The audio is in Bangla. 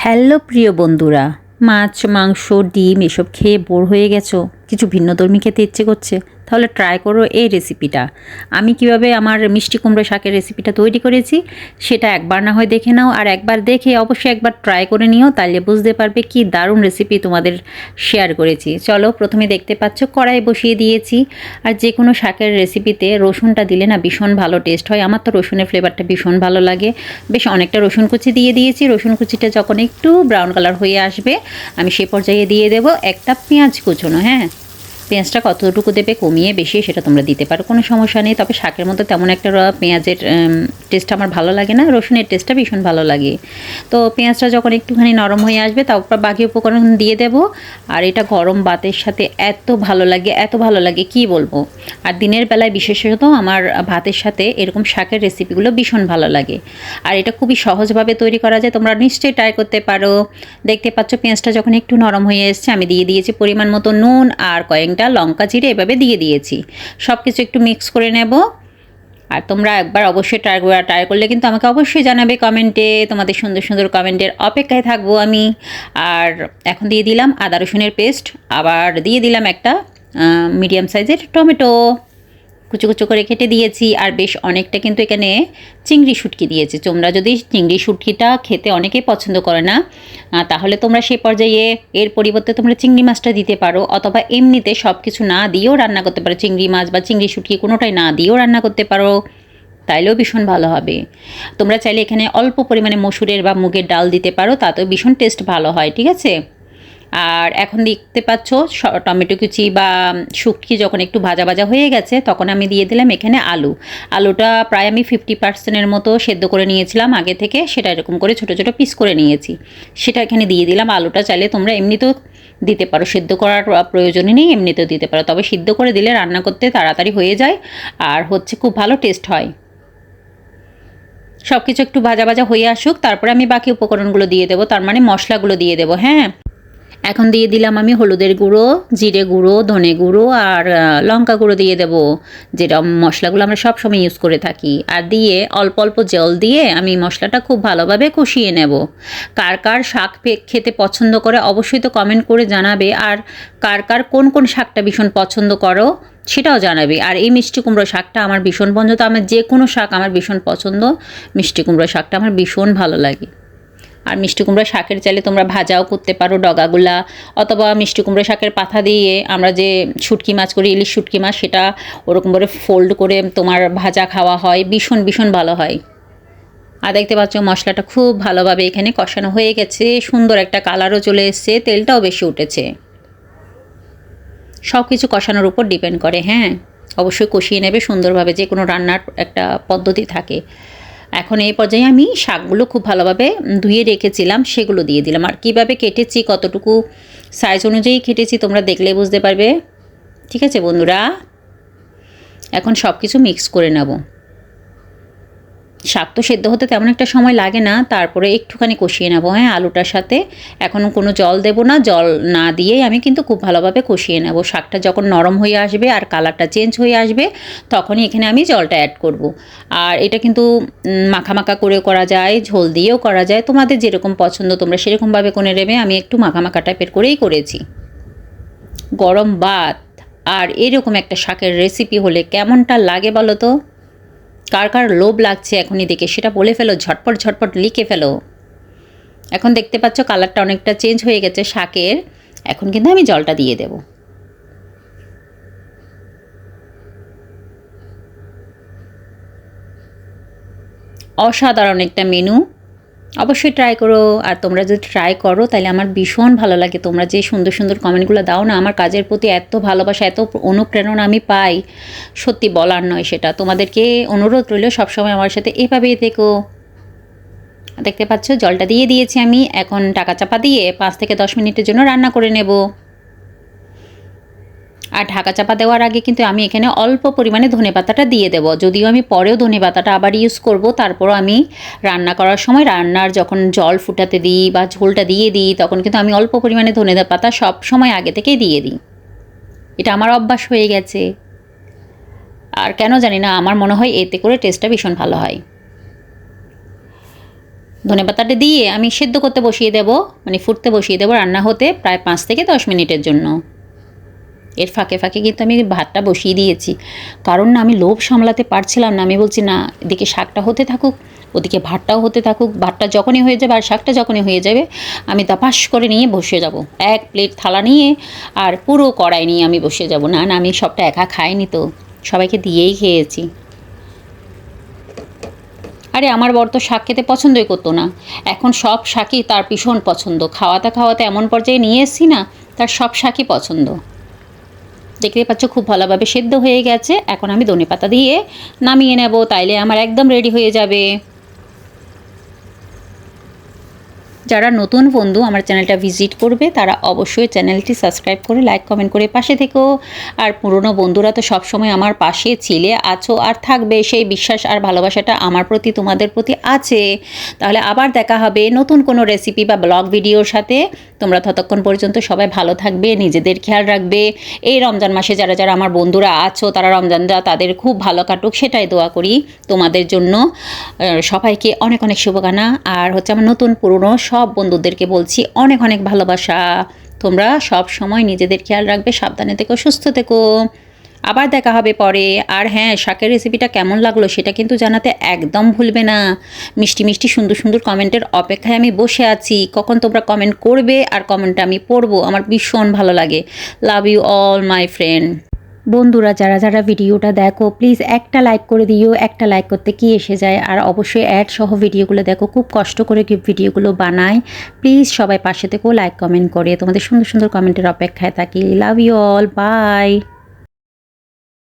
হ্যালো প্রিয় বন্ধুরা, মাছ মাংস ডিম এসব খেয়ে বোর হয়ে গেছো, কিছু ভিন্নধর্মী খেতে ইচ্ছে করছে, তাহলে ট্রাই করো এই রেসিপিটা। আমি কিভাবে আমার মিষ্টি কুমড়ো শাকের রেসিপিটা তৈরি করেছি সেটা একবার না হয় দেখে নাও, আর একবার দেখে অবশ্যই একবার ট্রাই করে নিও, তাহলে বুঝতে পারবে কি দারুণ রেসিপি তোমাদের শেয়ার করেছি। চলো, প্রথমে দেখতে পাচ্ছ কড়াই বসিয়ে দিয়েছি। আর যে কোনো শাকের রেসিপিতে রসুনটা দিলে না ভীষণ ভালো টেস্ট হয়। আমার তো রসুনের ফ্লেভারটা ভীষণ ভালো লাগে। বেশ অনেকটা রসুন কুচি দিয়ে দিয়েছি। রসুন কুচিটা যখন একটু ব্রাউন কালার হয়ে আসবে আমি সেই পর্যায়ে দিয়ে দেব একটা পেঁয়াজ কুচোনো। হ্যাঁ, পেঁয়াজটা কতটুকু দেবে, কমিয়ে বেশি সেটা তোমরা দিতে পারো, কোনো সমস্যা নেই। তবে শাকের মধ্যে তেমন একটা পেঁয়াজের টেস্ট আমার ভালো লাগে না, রসুনের টেস্টটা ভীষণ ভালো লাগে। তো পেঁয়াজটা যখন একটুখানি নরম হয়ে আসবে তারপর বাকি উপকরণ দিয়ে দেব। আর এটা গরম ভাতের সাথে এত ভালো লাগে, এত ভালো লাগে কি বলবো। আর দিনের বেলায় বিশেষত আমার ভাতের সাথে এরকম শাকের রেসিপিগুলো ভীষণ ভালো লাগে। আর এটা খুবই সহজভাবে তৈরি করা যায়, তোমরা নিশ্চয়ই ট্রাই করতে পারো। দেখতে পাচ্ছ পেঁয়াজটা যখন একটু নরম হয়ে এসছে আমি দিয়ে দিয়েছি পরিমাণ মতো নুন আর কয়েকটা লঙ্কা জিরে এভাবে দিয়ে দিয়েছি। সব কিছু একটু মিক্স করে নেব। আর তোমরা একবার অবশ্যই ট্রাই করলে কিন্তু আমাকে অবশ্যই জানাবে কমেন্টে, তোমাদের সুন্দর সুন্দর কমেন্টের অপেক্ষায় থাকবো আমি। আর এখন দিয়ে দিলাম আদা রসুনের পেস্ট, আবার দিয়ে দিলাম একটা মিডিয়াম সাইজের টমেটো কুচো কুচো করে কেটে দিয়েছি। আর বেশ অনেকটা কিন্তু এখানে চিংড়ি শুটকি দিয়েছি। তোমরা যদি চিংড়ি শুটকিটা খেতে অনেকেই পছন্দ করে না, তাহলে তোমরা সেই পর্যায়ে এর পরিবর্তে তোমরা চিংড়ি মাছটা দিতে পারো, অথবা এমনিতে সব কিছু না দিয়েও রান্না করতে পারো। চিংড়ি মাছ বা চিংড়ি শুটকি কোনোটাই না দিয়েও রান্না করতে পারো, তাইলেও ভীষণ ভালো হবে। তোমরা চাইলে এখানে অল্প পরিমাণে মসুরের বা মুগের ডাল দিতে পারো, তাতেও ভীষণ টেস্ট ভালো হয়। ঠিক আছে। আর এখন দেখতে পাচ্ছ টমেটো কুচি বা শুটকি যখন একটু ভাজা ভাজা হয়ে গেছে তখন আমি দিয়ে দিলাম এখানে আলুটা প্রায় আমি 50%-এর মতো সেদ্ধ করে নিয়েছিলাম আগে থেকে, সেটা এরকম করে ছোটো ছোটো পিস করে নিয়েছি, সেটা এখানে দিয়ে দিলাম। আলুটা চাইলে তোমরা এমনিতেও দিতে পারো, সেদ্ধ করার প্রয়োজনই নেই, এমনিতেও দিতে পারো, তবে সিদ্ধ করে দিলে রান্না করতে তাড়াতাড়ি হয়ে যায় আর হচ্ছে খুব ভালো টেস্ট হয়। সব কিছু একটু ভাজা ভাজা হয়ে আসুক, তারপরে আমি বাকি উপকরণগুলো দিয়ে দেবো, তার মানে মশলাগুলো দিয়ে দেবো। হ্যাঁ, এখন দিয়ে দিলাম আমি হলুদের গুঁড়ো, জিরে গুঁড়ো, ধনে গুঁড়ো আর লঙ্কা গুঁড়ো দিয়ে দেবো, যেটা মশলাগুলো আমরা সব সময় ইউজ করে থাকি। আর দিয়ে অল্প অল্প জল দিয়ে আমি মশলাটা খুব ভালোভাবে কষিয়ে নেব। কার কার শাক খেতে পছন্দ করে অবশ্যই তো কমেন্ট করে জানাবে। আর কার কার কোন কোন শাকটা ভীষণ পছন্দ করো সেটাও জানাবে। আর এই মিষ্টি কুমড়ো শাকটা আমার ভীষণ পছন্দ, আমার যে কোনো শাক আমার ভীষণ পছন্দ, মিষ্টি কুমড়ো শাকটা আমার ভীষণ ভালো লাগে। আর মিষ্টি কুমড়ো শাকের চাইলে তোমরা ভাজাও করতে পারো ডগাগুলা, অথবা মিষ্টি কুমড়ো শাকের পাতা দিয়ে আমরা যে শুটকি মাছ করি, ইলিশ শুটকি মাছ, সেটা ওরকম করে ফোল্ড করে তোমার ভাজা খাওয়া হয়, ভীষণ ভীষণ ভালো হয়। আর দেখতে পাচ্ছ মশলাটা খুব ভালোভাবে এখানে কষানো হয়ে গেছে, সুন্দর একটা কালারও চলে এসছে, তেলটাও বেশি উঠেছে। সব কিছু কষানোর উপর ডিপেন্ড করে। হ্যাঁ, অবশ্যই কষিয়ে নেবে সুন্দরভাবে, যে কোনো রান্নার একটা পদ্ধতি থাকে। এখন এই পর্যায়ে আমি শাকগুলো খুব ভালোভাবে ধুয়ে রেখেছিলাম সেগুলো দিয়ে দিলাম। আর কীভাবে কেটেছি, কতটুকু সাইজ অনুযায়ী কেটেছি তোমরা দেখলে বুঝতে পারবে। ঠিক আছে বন্ধুরা, এখন সব কিছু মিক্স করে নেব। শাক তো সেদ্ধ হতে তেমন একটা সময় লাগে না, তারপরে একটুখানি কষিয়ে নেব। হ্যাঁ, আলুটার সাথে এখন কোনো জল দেব না, জল না দিয়েই আমি কিন্তু খুব ভালোভাবে কষিয়ে নেব। শাকটা যখন নরম হয়ে আসবে আর কালারটা চেঞ্জ হয়ে আসবে তখনই এখানে আমি জলটা অ্যাড করব। আর এটা কিন্তু মাখা মাখা করেও করা যায়, ঝোল দিয়েও করা যায়, তোমাদের যেরকম পছন্দ তোমরা সেরকমভাবে করে নেবে। আমি একটু মাখা মাখা টাইপের করেই করেছি। গরম ভাত আর এরকম একটা শাকের রেসিপি হলে কেমনটা লাগে বলো তো? কার কার লোভ লাগছে এখনই দেখে সেটা বলে ফেলো, ঝটপট ঝটপট লিখে ফেলো। এখন দেখতে পাচ্ছ কালারটা অনেকটা চেঞ্জ হয়ে গেছে শাকের, এখন কিন্তু আমি জলটা দিয়ে দেব। অসাধারণ একটা মেনু, অবশ্যই ট্রাই করো। আর তোমরা যদি ট্রাই করো তাহলে আমার ভীষণ ভালো লাগে। তোমরা যে সুন্দর সুন্দর কমেন্টগুলো দাও না, আমার কাজের প্রতি এত ভালোবাসা, এত অনুপ্রেরণা আমি পাই, সত্যি বলার নয় সেটা। তোমাদেরকে অনুরোধ রইল সবসময় আমার সাথে এভাবেই থেকো। দেখতে পাচ্ছ জলটা দিয়ে দিয়েছি আমি, এখন ঢাকা চাপা দিয়ে 5 থেকে 10 মিনিটের জন্য রান্না করে নেব। আর ঢাকা চাপা দেওয়ার আগে কিন্তু আমি এখানে অল্প পরিমাণে ধনেপাতাটা দিয়ে দেব, যদিও আমি পরেও ধনেপাতাটা আবার ইউজ করব। তারপরও আমি রান্না করার সময়, রান্নার যখন জল ফুটাতে দিই বা ঝোলটা দিয়ে দিই তখন কিন্তু আমি অল্প পরিমাণে ধনেপাতা সব সময় আগে থেকেই দিয়ে দিই। এটা আমার অভ্যাস হয়ে গেছে, আর কেন জানি না আমার মনে হয় এতে করে টেস্টটা ভীষণ ভালো হয়। ধনেপাতাটা দিয়ে আমি সেদ্ধ করতে বসিয়ে দেব, মানে ফুটতে বসিয়ে দেবো, রান্না হতে প্রায় 5 থেকে 10 মিনিটের জন্য। এর ফাঁকে ফাঁকে কিন্তু আমি ভাতটা বসিয়ে দিয়েছি, কারণ না আমি লোভ সামলাতে পারছিলাম না। আমি বলছি না, এদিকে শাকটা হতে থাকুক, ওদিকে ভাতটাও হতে থাকুক। ভাতটা যখনই হয়ে যাবে আর শাকটা যখনই হয়ে যাবে, আমি দাপাস করে নিয়ে বসে যাব, এক প্লেট থালা নিয়ে আর পুরো কড়াই নিয়ে আমি বসে যাব। না না, আমি সবটা একা খাইনি তো, সবাইকে দিয়েই খেয়েছি। আরে আমার বর তো শাক খেতে পছন্দই করতো না, এখন সব শাকই তার ভীষণ পছন্দ। খাওয়াতে খাওয়াতে এমন পর্যায়ে নিয়ে এসেছি না, তার সব শাকই পছন্দ। দেখতে পাচ্ছ খুব ভালোভাবে সেদ্ধ হয়ে গেছে। এখন আমি ধনেপাতা দিয়ে নামিয়ে নেব, তাইলে আমার একদম রেডি হয়ে যাবে। যারা নতুন বন্ধু আমার চ্যানেলটা ভিজিট করবে তারা অবশ্যই চ্যানেলটি সাবস্ক্রাইব করে লাইক কমেন্ট করে পাশে থেকো। আর পুরনো বন্ধুরা তো সবসময় আমার পাশে ছিলে, আছো আর থাকবে, সেই বিশ্বাস আর ভালোবাসাটা আমার প্রতি তোমাদের প্রতি আছে। তাহলে আবার দেখা হবে নতুন কোনো রেসিপি বা ব্লগ ভিডিওর সাথে। তোমরা ততক্ষণ পর্যন্ত সবাই ভালো থাকবে, নিজেদের খেয়াল রাখবে। এই রমজান মাসে যারা যারা আমার বন্ধুরা আছো তারা রমজানটা তাদের খুব ভালো কাটুক, সেটাই দোয়া করি তোমাদের জন্য। সবাইকে অনেক অনেক শুভকামনা। আর হচ্ছে আমার নতুন পুরনো সব বন্ধুদেরকে বলছি অনেক অনেক ভালোবাসা। তোমরা সব সময় নিজেদের খেয়াল রাখবে, সাবধানে থেকো, সুস্থ থেকো। আবার দেখা হবে পরে। আর হ্যাঁ, শাকের রেসিপিটা কেমন লাগলো সেটা কিন্তু জানাতে একদম ভুলবে না। মিষ্টি মিষ্টি সুন্দর সুন্দর কমেন্টের অপেক্ষায় আমি বসে আছি, কখন তোমরা কমেন্ট করবে আর কমেন্টটা আমি পড়বো। আমার ভীষণ ভালো লাগে। Love you all my friend. বন্ধুরা যারা যারা ভিডিওটা দেখো প্লিজ একটা লাইক করে দিও, একটা লাইক করতে কি এসে যায়। আর অবশ্যই অ্যাড সহ ভিডিওগুলো দেখো, খুব কষ্ট করে ভিডিওগুলো বানাই। প্লিজ সবাই পাশে থেকেও লাইক কমেন্ট করে, তোমাদের সুন্দর সুন্দর কমেন্টের অপেক্ষায় থাকি। Love you all, by.